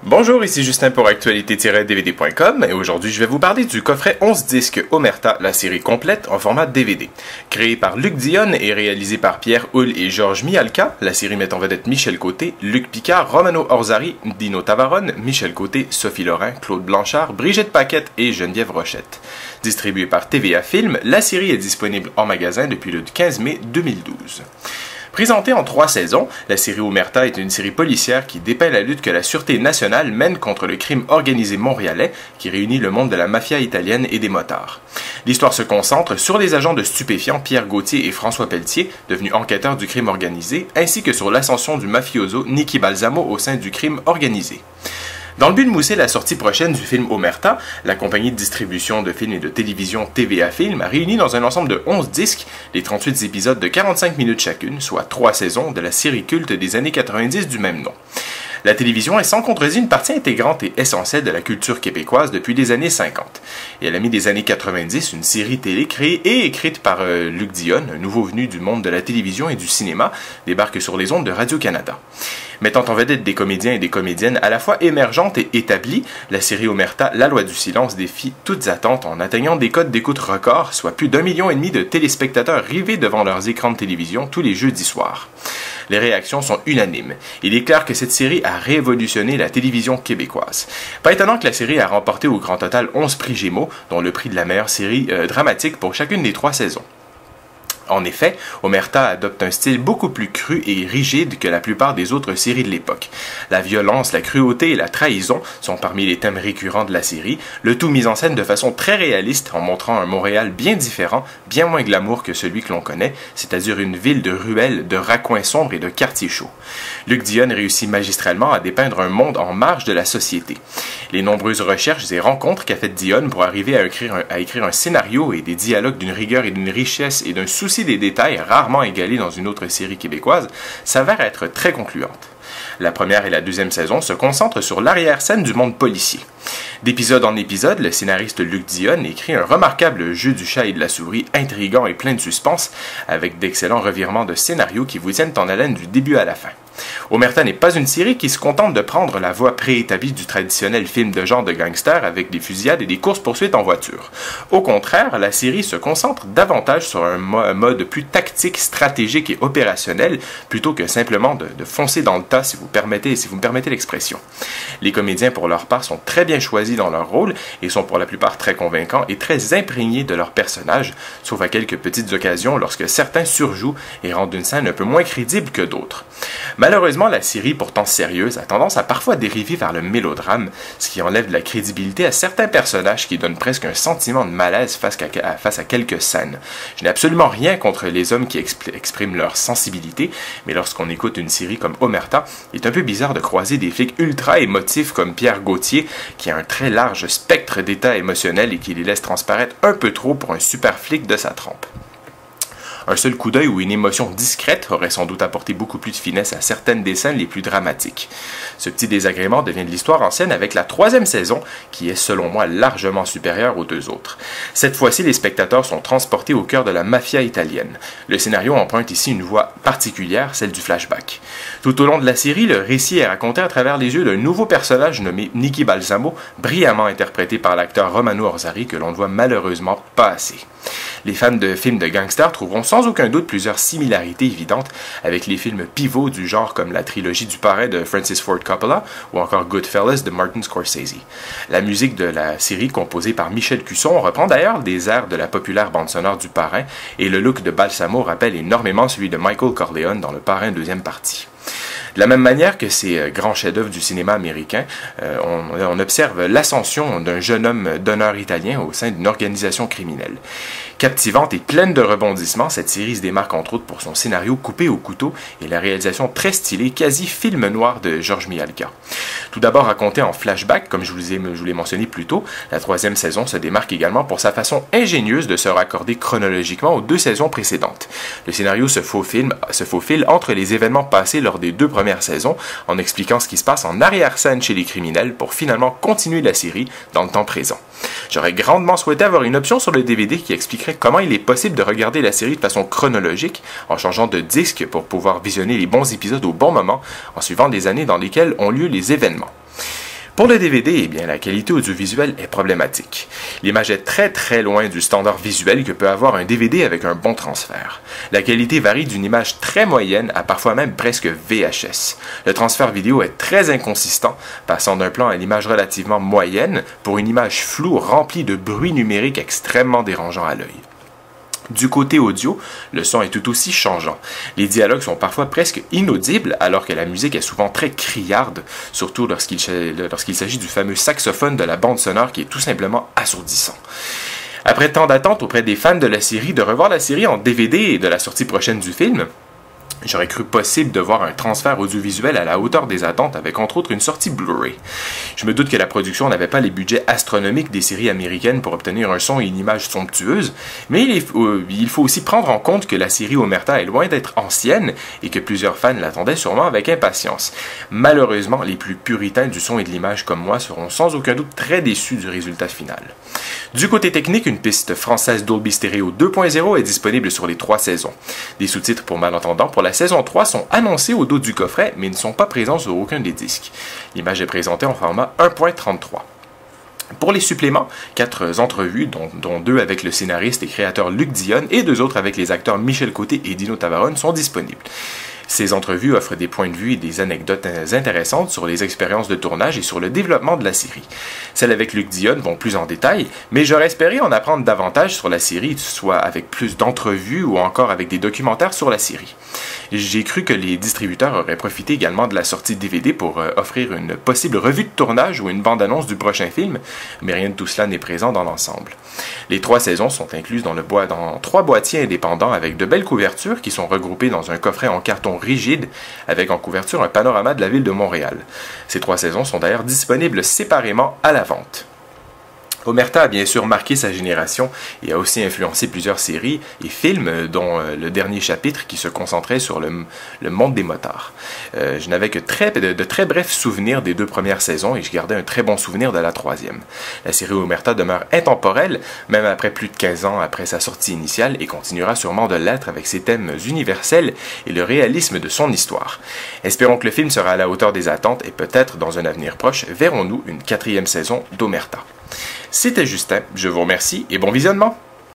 Bonjour, ici Justin pour actualité-dvd.com et aujourd'hui je vais vous parler du coffret 11 disques Omerta, la série complète en format DVD. Créé par Luc Dionne et réalisé par Pierre Houle et Georges Mialka, la série met en vedette Michel Côté, Luc Picard, Romano Orzari, Dino Tavarone, Michel Côté, Sophie Lorrain, Claude Blanchard, Brigitte Paquette et Geneviève Rochette. Distribuée par TVA Film, la série est disponible en magasin depuis le 15 mai 2012. Présentée en 3 saisons, la série Omerta est une série policière qui dépeint la lutte que la Sûreté nationale mène contre le crime organisé montréalais qui réunit le monde de la mafia italienne et des motards. L'histoire se concentre sur les agents de stupéfiants Pierre Gauthier et François Pelletier, devenus enquêteurs du crime organisé, ainsi que sur l'ascension du mafioso Nicky Balsamo au sein du crime organisé. Dans le but de mousser la sortie prochaine du film Omerta, la compagnie de distribution de films et de télévision TVA Film a réuni dans un ensemble de 11 disques les 38 épisodes de 45 minutes chacune, soit 3 saisons de la série culte des années 90 du même nom. La télévision est sans contredit une partie intégrante et essentielle de la culture québécoise depuis les années 50. Et elle a mis des années 90 une série télé créée et écrite par Luc Dionne, un nouveau venu du monde de la télévision et du cinéma, débarque sur les ondes de Radio-Canada. Mettant en vedette des comédiens et des comédiennes à la fois émergentes et établies, la série Omerta, La Loi du silence, défie toutes attentes en atteignant des codes d'écoute records, soit plus d'1,5 million de téléspectateurs rivés devant leurs écrans de télévision tous les jeudis soirs. Les réactions sont unanimes. Il est clair que cette série a révolutionné la télévision québécoise. Pas étonnant que la série a remporté au grand total 11 prix Gémeaux, dont le prix de la meilleure série dramatique pour chacune des 3 saisons. En effet, Omerta adopte un style beaucoup plus cru et rigide que la plupart des autres séries de l'époque. La violence, la cruauté et la trahison sont parmi les thèmes récurrents de la série, le tout mis en scène de façon très réaliste en montrant un Montréal bien différent, bien moins glamour que celui que l'on connaît, c'est-à-dire une ville de ruelles, de raccoins sombres et de quartiers chauds. Luc Dionne réussit magistralement à dépeindre un monde en marge de la société. Les nombreuses recherches et rencontres qu'a faites Dionne pour arriver à écrire un scénario et des dialogues d'une rigueur et d'une richesse et d'un souci des détails rarement égalés dans une autre série québécoise s'avèrent être très concluantes. La première et la deuxième saison se concentrent sur l'arrière-scène du monde policier. D'épisode en épisode, le scénariste Luc Dionne écrit un remarquable jeu du chat et de la souris, intriguant et plein de suspense, avec d'excellents revirements de scénario qui vous tiennent en haleine du début à la fin. Omerta n'est pas une série qui se contente de prendre la voie préétablie du traditionnel film de genre de gangster avec des fusillades et des courses-poursuites en voiture. Au contraire, la série se concentre davantage sur un mode plus tactique, stratégique et opérationnel plutôt que simplement de foncer dans le tas, si vous me permettez l'expression. Les comédiens, pour leur part, sont très bien choisis dans leur rôle et sont pour la plupart très convaincants et très imprégnés de leur personnage, sauf à quelques petites occasions lorsque certains surjouent et rendent une scène un peu moins crédible que d'autres. Malheureusement, la série, pourtant sérieuse, a tendance à parfois dériver vers le mélodrame, ce qui enlève de la crédibilité à certains personnages qui donnent presque un sentiment de malaise face à quelques scènes. Je n'ai absolument rien contre les hommes qui expriment leur sensibilité, mais lorsqu'on écoute une série comme Omerta, il est un peu bizarre de croiser des flics ultra émotifs comme Pierre Gauthier, qui a un très large spectre d'état émotionnel et qui les laisse transparaître un peu trop pour un super flic de sa trempe. Un seul coup d'œil ou une émotion discrète aurait sans doute apporté beaucoup plus de finesse à certaines des scènes les plus dramatiques. Ce petit désagrément devient de l'histoire en scène avec la 3e saison, qui est selon moi largement supérieure aux 2 autres. Cette fois-ci, les spectateurs sont transportés au cœur de la mafia italienne. Le scénario emprunte ici une voie particulière, celle du flashback. Tout au long de la série, le récit est raconté à travers les yeux d'un nouveau personnage nommé Nicky Balsamo, brillamment interprété par l'acteur Romano Orzari que l'on ne voit malheureusement pas assez. Les fans de films de gangsters trouveront sans aucun doute plusieurs similarités évidentes avec les films pivots du genre comme la trilogie du Parrain de Francis Ford Coppola ou encore Goodfellas de Martin Scorsese. La musique de la série, composée par Michel Cusson, reprend d'ailleurs des airs de la populaire bande sonore du Parrain et le look de Balsamo rappelle énormément celui de Michael Corleone dans Le Parrain 2e partie. De la même manière que ces grands chefs-d'œuvre du cinéma américain, on observe l'ascension d'un jeune homme d'honneur italien au sein d'une organisation criminelle. Captivante et pleine de rebondissements, cette série se démarque entre autres pour son scénario coupé au couteau et la réalisation très stylée, quasi film noir de Georges Mialka. Tout d'abord raconté en flashback, comme je vous l'ai mentionné plus tôt, la 3e saison se démarque également pour sa façon ingénieuse de se raccorder chronologiquement aux 2 saisons précédentes. Le scénario se faufile entre les événements passés lors des 2 premières saisons, en expliquant ce qui se passe en arrière-scène chez les criminels pour finalement continuer la série dans le temps présent. J'aurais grandement souhaité avoir une option sur le DVD qui expliquerait comment il est possible de regarder la série de façon chronologique en changeant de disque pour pouvoir visionner les bons épisodes au bon moment en suivant les années dans lesquelles ont lieu les événements. Pour le DVD, eh bien, la qualité audiovisuelle est problématique. L'image est très loin du standard visuel que peut avoir un DVD avec un bon transfert. La qualité varie d'une image très moyenne à parfois même presque VHS. Le transfert vidéo est très inconsistant, passant d'un plan à l'image relativement moyenne pour une image floue remplie de bruit numérique extrêmement dérangeant à l'œil. Du côté audio, le son est tout aussi changeant. Les dialogues sont parfois presque inaudibles, alors que la musique est souvent très criarde, surtout lorsqu'il s'agit du fameux saxophone de la bande sonore qui est tout simplement assourdissant. Après tant d'attente auprès des fans de la série de revoir la série en DVD et de la sortie prochaine du film, j'aurais cru possible de voir un transfert audiovisuel à la hauteur des attentes avec entre autres une sortie Blu-ray. Je me doute que la production n'avait pas les budgets astronomiques des séries américaines pour obtenir un son et une image somptueuse, mais il faut aussi prendre en compte que la série Omerta est loin d'être ancienne et que plusieurs fans l'attendaient sûrement avec impatience. Malheureusement, les plus puritains du son et de l'image comme moi seront sans aucun doute très déçus du résultat final. Du côté technique, une piste française Dolby Stereo 2.0 est disponible sur les 3 saisons. Des sous-titres pour malentendants pour la saison 3 sont annoncés au dos du coffret, mais ne sont pas présents sur aucun des disques. L'image est présentée en format 1.33. Pour les suppléments, 4 entrevues, dont 2 avec le scénariste et créateur Luc Dionne et 2 autres avec les acteurs Michel Côté et Dino Tavarone sont disponibles. Ces entrevues offrent des points de vue et des anecdotes intéressantes sur les expériences de tournage et sur le développement de la série. Celles avec Luc Dionne vont plus en détail, mais j'aurais espéré en apprendre davantage sur la série, soit avec plus d'entrevues ou encore avec des documentaires sur la série. J'ai cru que les distributeurs auraient profité également de la sortie DVD pour offrir une possible revue de tournage ou une bande-annonce du prochain film, mais rien de tout cela n'est présent dans l'ensemble. Les 3 saisons sont incluses dans 3 boîtiers indépendants avec de belles couvertures qui sont regroupées dans un coffret en carton rigide avec en couverture un panorama de la ville de Montréal. Ces 3 saisons sont d'ailleurs disponibles séparément à la vente. Omerta a bien sûr marqué sa génération et a aussi influencé plusieurs séries et films, dont le dernier chapitre qui se concentrait sur le monde des motards. Je n'avais que de très brefs souvenirs des 2 premières saisons et je gardais un très bon souvenir de la 3e. La série Omerta demeure intemporelle, même après plus de 15 ans après sa sortie initiale, et continuera sûrement de l'être avec ses thèmes universels et le réalisme de son histoire. Espérons que le film sera à la hauteur des attentes et peut-être, dans un avenir proche, verrons-nous une 4e saison d'Omerta. C'était Justin, je vous remercie et bon visionnement!